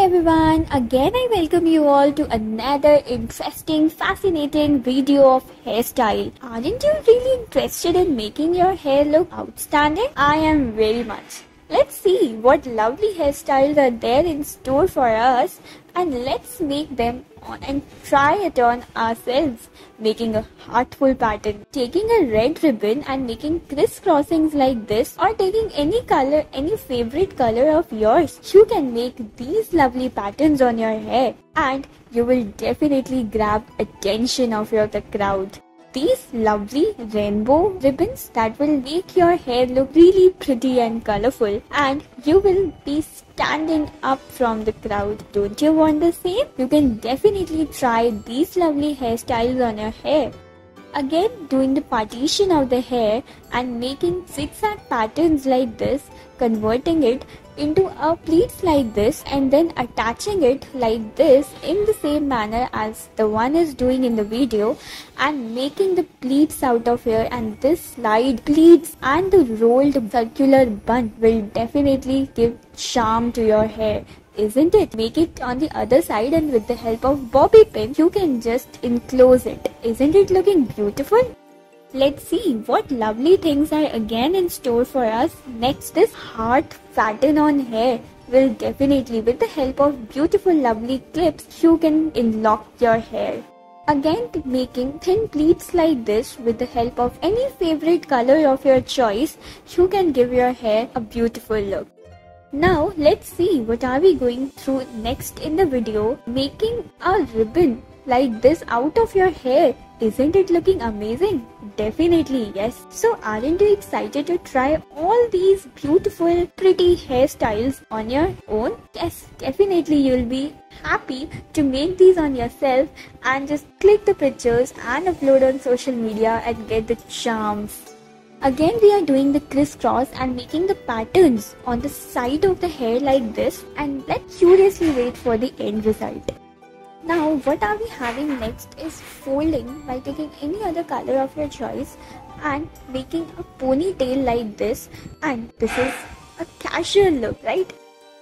everyone, again I welcome you all to another interesting, fascinating video of hairstyle. Aren't you really interested in making your hair look outstanding? I am very much. Let's see what lovely hairstyles are there in store for us and let's make them on and try it on ourselves, making a heartful pattern. Taking a red ribbon and making crisscrossings like this, or taking any color, any favorite color of yours, you can make these lovely patterns on your hair and you will definitely grab attention of the crowd. These lovely rainbow ribbons that will make your hair look really pretty and colorful, and you will be standing up from the crowd. Don't you want the same? You can definitely try these lovely hairstyles on your hair. Again, doing the partition of the hair and making zigzag patterns like this, converting it into a pleats like this and then attaching it like this in the same manner as the one is doing in the video, and making the pleats out of here, and this slide pleats and the rolled circular bun will definitely give charm to your hair. Isn't it? Make it on the other side and with the help of bobby pin, you can just enclose it. Isn't it looking beautiful? Let's see what lovely things are again in store for us. Next, this heart pattern on hair will definitely, with the help of beautiful lovely clips, you can unlock your hair. Again, making thin pleats like this with the help of any favorite color of your choice, you can give your hair a beautiful look. Now let's see what are we going through next in the video. Making a ribbon like this out of your hair. Isn't it looking amazing? Definitely yes. So aren't you excited to try all these beautiful pretty hairstyles on your own? Yes, definitely you'll be happy to make these on yourself and just click the pictures and upload on social media and get the charms. Again, we are doing the crisscross and making the patterns on the side of the hair like this, and let's curiously wait for the end result. Now, what are we having next is folding by taking any other color of your choice and making a ponytail like this, and this is a casual look, right?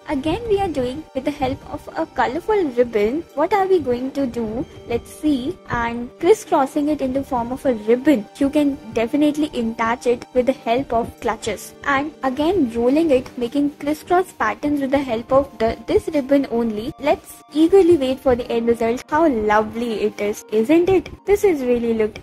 Again, we are doing with the help of a colorful ribbon. What are we going to do? Let's see. And crisscrossing it in the form of a ribbon. You can definitely attach it with the help of clutches. And again, rolling it, making crisscross patterns with the help of this ribbon only. Let's eagerly wait for the end result. How lovely it is, isn't it? This is really looked